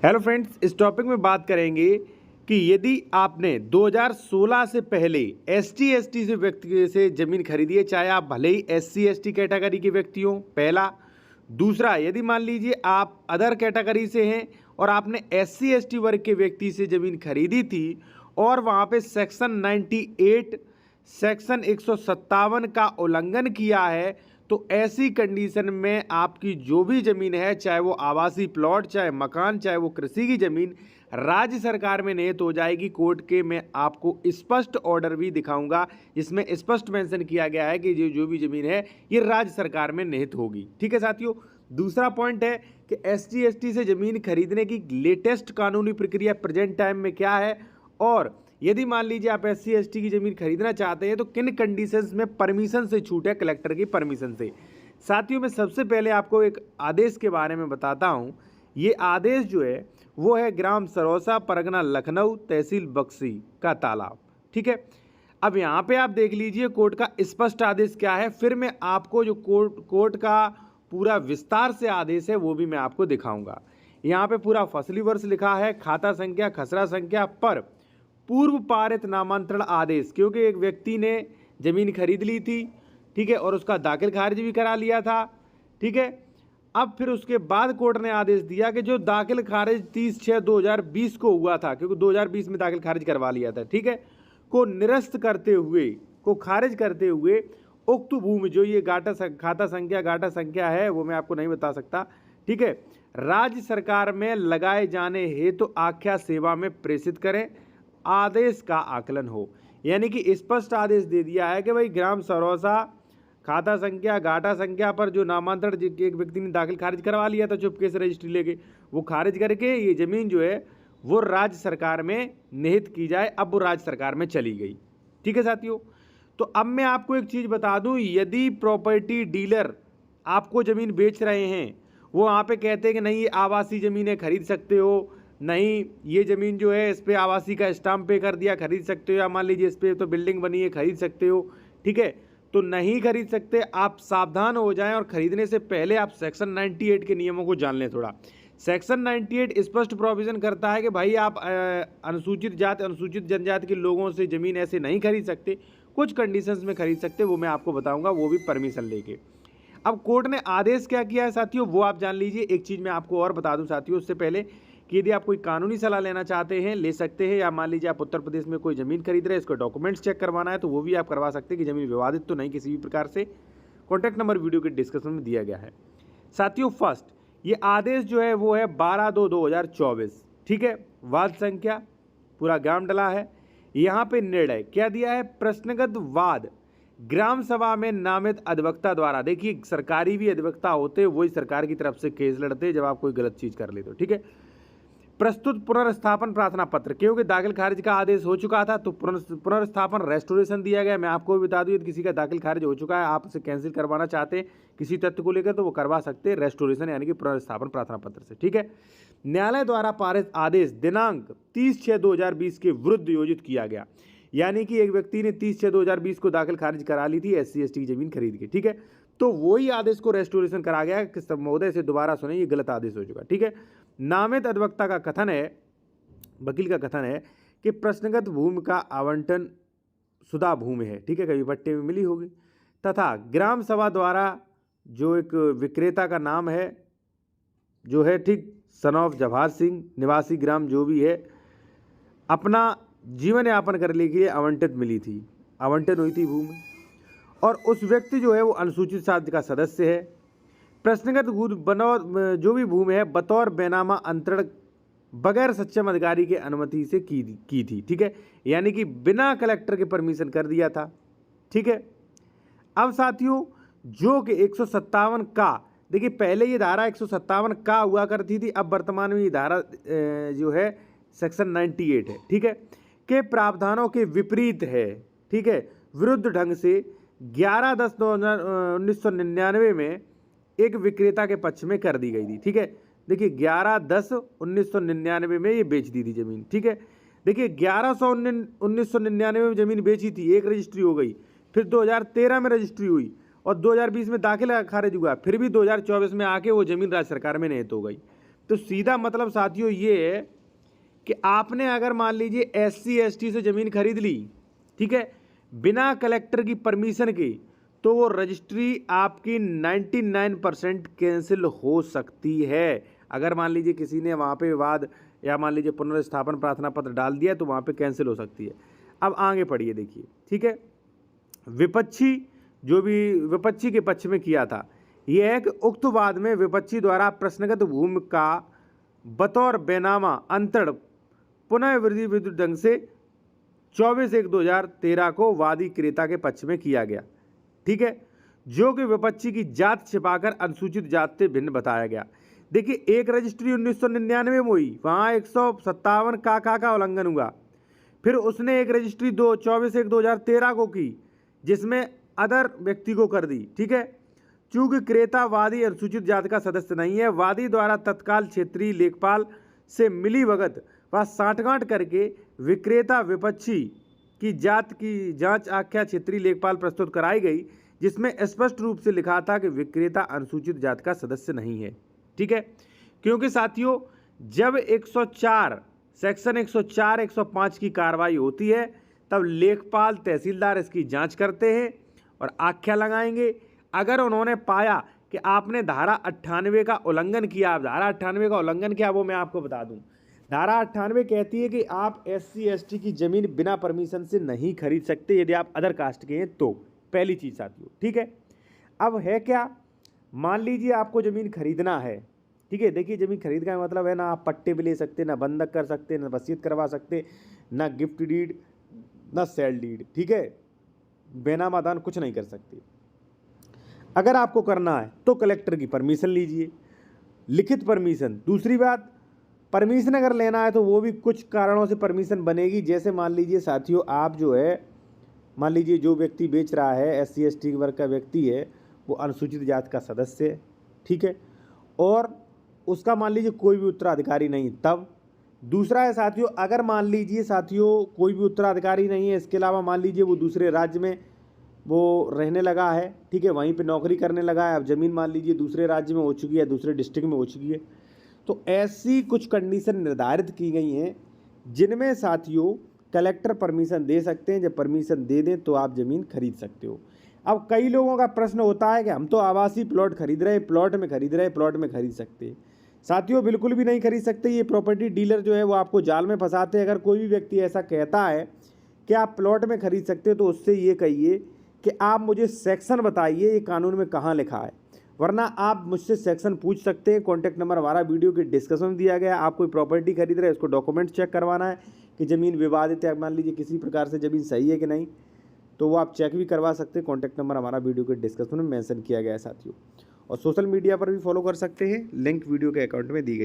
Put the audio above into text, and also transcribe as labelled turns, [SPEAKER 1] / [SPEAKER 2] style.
[SPEAKER 1] Hello friends, इस topic में बात करेंगे कि यदि आपने 2016 से पहले एसटी एसटी से व्यक्ति से ज़मीन खरीदी है, चाहे आप भले ही एससी एसटी कैटेगरी के व्यक्ति हों, पहला। दूसरा, यदि मान लीजिए आप अदर कैटेगरी से हैं और आपने एससी एसटी वर्ग के व्यक्ति से ज़मीन खरीदी थी और वहाँ पे सेक्शन 98 सेक्शन 157 का उल्लंघन किया है, तो ऐसी कंडीशन में आपकी जो भी ज़मीन है, चाहे वो आवासीय प्लॉट, चाहे मकान, चाहे वो कृषि की ज़मीन, राज्य सरकार में निहित हो जाएगी। कोर्ट के मैं आपको स्पष्ट ऑर्डर भी दिखाऊंगा जिसमें स्पष्ट मेंशन किया गया है कि जो भी ज़मीन है ये राज्य सरकार में निहित होगी। ठीक है साथियों। दूसरा पॉइंट है कि एसटी एसटी से ज़मीन खरीदने की लेटेस्ट कानूनी प्रक्रिया प्रेजेंट टाइम में क्या है, और यदि मान लीजिए आप एससी एसटी की ज़मीन खरीदना चाहते हैं तो किन कंडीशंस में परमिशन से छूट है, कलेक्टर की परमिशन से। साथियों, मैं सबसे पहले आपको एक आदेश के बारे में बताता हूं। ये आदेश जो है वो है ग्राम सरौसा, परगना लखनऊ, तहसील बक्सी का तालाब। ठीक है। अब यहाँ पे आप देख लीजिए कोर्ट का स्पष्ट आदेश क्या है, फिर मैं आपको जो कोर्ट का पूरा विस्तार से आदेश है वो भी मैं आपको दिखाऊंगा। यहाँ पे पूरा फसली वर्ष लिखा है, खाता संख्या, खसरा संख्या पर पूर्व पारित नामांतरण आदेश, क्योंकि एक व्यक्ति ने जमीन खरीद ली थी, ठीक है, और उसका दाखिल खारिज भी करा लिया था। ठीक है। अब फिर उसके बाद कोर्ट ने आदेश दिया कि जो दाखिल खारिज 30/6/2020 को हुआ था, क्योंकि 2020 में दाखिल खारिज करवा लिया था, ठीक है, को निरस्त करते हुए, को खारिज करते हुए उक्त भूमि, जो ये खाता संख्या गाटा संख्या है वो मैं आपको नहीं बता सकता, ठीक है, राज्य सरकार में लगाए जाने हेतु तो आख्या सेवा में प्रेषित करें, आदेश का आकलन हो। यानी कि स्पष्ट आदेश दे दिया है कि भाई ग्राम सरौसा, खाता संख्या, गाटा संख्या पर जो नामांतरण एक व्यक्ति ने दाखिल खारिज करवा लिया था चुपके से रजिस्ट्री लेके, वो खारिज करके ये जमीन जो है वो राज्य सरकार में निहित की जाए। अब वो राज्य सरकार में चली गई। ठीक है साथियों। तो अब मैं आपको एक चीज़ बता दूं, यदि प्रॉपर्टी डीलर आपको ज़मीन बेच रहे हैं, वो वहाँ पे कहते हैं कि नहीं ये आवासीय ज़मीन है, खरीद सकते हो, नहीं ये ज़मीन जो है इस पर आवासीय का स्टाम्प पे कर दिया, खरीद सकते हो, या मान लीजिए इस पर तो बिल्डिंग बनी है, खरीद सकते हो, ठीक है, तो नहीं खरीद सकते। आप सावधान हो जाएं और खरीदने से पहले आप सेक्शन 98 के नियमों को जान लें थोड़ा। सेक्शन 98 स्पष्ट प्रोविज़न करता है कि भाई आप अनुसूचित जाति, अनुसूचित जनजाति के लोगों से ज़मीन ऐसे नहीं खरीद सकते, कुछ कंडीशंस में खरीद सकते, वो मैं आपको बताऊंगा, वो भी परमिशन लेके। अब कोर्ट ने आदेश क्या किया है साथियों, वो आप जान लीजिए। एक चीज़ मैं आपको और बता दूं साथियों उससे पहले, कि यदि आप कोई कानूनी सलाह लेना चाहते हैं ले सकते हैं, या मान लीजिए आप उत्तर प्रदेश में कोई ज़मीन खरीद रहे हैं, इसको डॉक्यूमेंट्स चेक करवाना है तो वो भी आप करवा सकते हैं कि ज़मीन विवादित तो नहीं किसी भी प्रकार से। कॉन्टैक्ट नंबर वीडियो के डिस्क्रिप्शन में दिया गया है साथियों। फर्स्ट, ये आदेश जो है वो है 12/2/2024, ठीक है। वाद संख्या पूरा ग्राम डला है। यहाँ पे निर्णय क्या दिया है, प्रश्नगत वाद ग्राम सभा में नामित अधिवक्ता द्वारा। देखिए सरकारी भी अधिवक्ता होते, वही सरकार की तरफ से केस लड़ते जब आप कोई गलत चीज़ कर ले तो, ठीक है। प्रस्तुत पुनर्स्थापन प्रार्थना पत्र, क्योंकि दाखिल खारिज का आदेश हो चुका था तो पुनर्स्थापन रेस्टोरेशन दिया गया। मैं आपको भी बता दूं, यदि किसी का दाखिल खारिज हो चुका है, आप उसे कैंसिल करवाना चाहते हैं किसी तथ्य को लेकर, तो वो करवा सकते हैं रेस्टोरेशन यानी कि पुनर्स्थापन प्रार्थना पत्र से, ठीक है। न्यायालय द्वारा पारित आदेश दिनांक 30/6/2020 के विरुद्ध योजित किया गया। यानी कि एक व्यक्ति ने 30/6/2020 को दाखिल खारिज करा ली थी एससी एसटी की जमीन खरीद के, ठीक है, तो वही आदेश को रेस्टोरेशन करा गया कि महोदय से दोबारा सुने, ये गलत आदेश हो चुका, ठीक है। नामित अधिवक्ता का कथन है, वकील का कथन है कि प्रश्नगत भूमि का आवंटन शुदा भूमि है, ठीक है, कभी पट्टे में मिली होगी, तथा ग्राम सभा द्वारा जो एक विक्रेता का नाम है जो है, ठीक, सन ऑफ जवाहर सिंह, निवासी ग्राम जो भी है, अपना जीवन यापन करने के लिए आवंटित मिली थी, आवंटन हुई थी भूमि, और उस व्यक्ति जो है वो अनुसूचित जाति का सदस्य है। प्रश्नगत जो भी भूमि है बतौर बेनामा अंतरण बगैर सक्षम अधिकारी के अनुमति से की थी, ठीक है, यानी कि बिना कलेक्टर के परमिशन कर दिया था, ठीक है। अब साथियों जो कि 157 का, देखिए पहले ये धारा 157 का हुआ करती थी, अब वर्तमान में ये धारा जो है सेक्शन 98 है, ठीक है, के प्रावधानों के विपरीत है, ठीक है, विरुद्ध ढंग से 11/10/1999 में एक विक्रेता के पक्ष में कर दी गई थी, ठीक है। देखिए 11/10/1999 में ये बेच दी थी जमीन, ठीक है। देखिए 11/1999 में जमीन बेची थी, एक रजिस्ट्री हो गई, फिर 2013 में रजिस्ट्री हुई और 2020 में दाखिल खारिज हुआ, फिर भी 2024 में आके वो जमीन राज्य सरकार में निहित हो गई। तो सीधा मतलब साथियों ये है कि आपने अगर मान लीजिए SC/ST से ज़मीन खरीद ली, ठीक है, बिना कलेक्टर की परमिशन के, तो वो रजिस्ट्री आपकी 99% कैंसिल हो सकती है। अगर मान लीजिए किसी ने वहाँ पे विवाद या मान लीजिए पुनर्स्थापन प्रार्थना पत्र डाल दिया तो वहाँ पे कैंसिल हो सकती है। अब आगे पढ़िए देखिए, ठीक है। विपक्षी जो भी विपक्षी के पक्ष में किया था यह है कि उक्त वाद में विपक्षी द्वारा प्रश्नगत भूमि का बतौर बेनामा अंतरण पुनः विधिवत ढंग से 24/1/2013 को वादी क्रेता के पक्ष में किया गया, ठीक है, जो कि विपक्षी की जात छिपाकर अनुसूचित जात से भिन्न बताया गया। देखिए, एक रजिस्ट्री 1999 में हुई, वहाँ 157 का उल्लंघन हुआ। फिर उसने एक रजिस्ट्री 24/1/2013 को की जिसमें अदर व्यक्ति को कर दी, ठीक है। चूंकि क्रेता वादी अनुसूचित जात का सदस्य नहीं है, वादी द्वारा तत्काल क्षेत्रीय लेखपाल से मिली भगत व साठगांठ करके विक्रेता विपक्षी की जात की जांच आख्या क्षेत्रीय लेखपाल प्रस्तुत कराई गई, जिसमें स्पष्ट रूप से लिखा था कि विक्रेता अनुसूचित जात का सदस्य नहीं है, ठीक है। क्योंकि साथियों जब 104 सेक्शन 104 105 की कार्रवाई होती है तब लेखपाल तहसीलदार इसकी जांच करते हैं और आख्या लगाएंगे। अगर उन्होंने पाया कि आपने धारा 98 का उल्लंघन किया, धारा 98 का उल्लंघन किया वो मैं आपको बता दूं। धारा 98 कहती है कि आप SC/ST की ज़मीन बिना परमिशन से नहीं खरीद सकते यदि आप अदर कास्ट के हैं तो, पहली चीज़ साथियों, ठीक है। अब है क्या, मान लीजिए आपको ज़मीन खरीदना है, ठीक है। देखिए, ज़मीन खरीद का मतलब है ना आप पट्टे भी ले सकते, ना बंधक कर सकते, ना वसीयत करवा सकते, ना गिफ्ट डीड, ना सेल डीड, ठीक है, बेनामा दान कुछ नहीं कर सकते। अगर आपको करना है तो कलेक्टर की परमिशन लीजिए, लिखित परमिशन। दूसरी बात, परमिशन अगर लेना है तो वो भी कुछ कारणों से परमिशन बनेगी। जैसे मान लीजिए साथियों आप जो है, मान लीजिए जो व्यक्ति बेच रहा है SC/ST वर्ग का व्यक्ति है, वो अनुसूचित जात का सदस्य है, ठीक है, और उसका मान लीजिए कोई भी उत्तराधिकारी नहीं, तब। दूसरा है साथियों, अगर मान लीजिए साथियों कोई भी उत्तराधिकारी नहीं है, इसके अलावा मान लीजिए वो दूसरे राज्य में वो रहने लगा है, ठीक है, वहीं पे नौकरी करने लगा है, अब ज़मीन मान लीजिए दूसरे राज्य में हो चुकी है, दूसरे डिस्ट्रिक्ट में हो चुकी है, तो ऐसी कुछ कंडीशन निर्धारित की गई हैं जिनमें साथियों कलेक्टर परमिशन दे सकते हैं। जब परमिशन दे दें तो आप ज़मीन खरीद सकते हो। अब कई लोगों का प्रश्न होता है कि हम तो आवासीय प्लॉट खरीद रहे हैं, प्लॉट में खरीद सकते हैं। साथियों बिल्कुल भी नहीं खरीद सकते। ये प्रॉपर्टी डीलर जो है वो आपको जाल में फंसाते हैं। अगर कोई भी व्यक्ति ऐसा कहता है कि आप प्लॉट में खरीद सकते हो तो उससे ये कहिए कि आप मुझे सेक्शन बताइए, ये कानून में कहाँ लिखा है, वरना आप मुझसे सेक्शन पूछ सकते हैं। कॉन्टैक्ट नंबर हमारा वीडियो के डिस्कशन में दिया गया है। आप कोई प्रॉपर्टी खरीद रहे हैं, उसको डॉक्यूमेंट चेक करवाना है कि ज़मीन विवादित है, मान लीजिए किसी प्रकार से ज़मीन सही है कि नहीं, तो वो आप चेक भी करवा सकते हैं। कॉन्टैक्ट नंबर हमारा वीडियो के डिस्कशन में मेंशन किया गया है साथियों। और सोशल मीडिया पर भी फॉलो कर सकते हैं, लिंक वीडियो के अकाउंट में दी गई।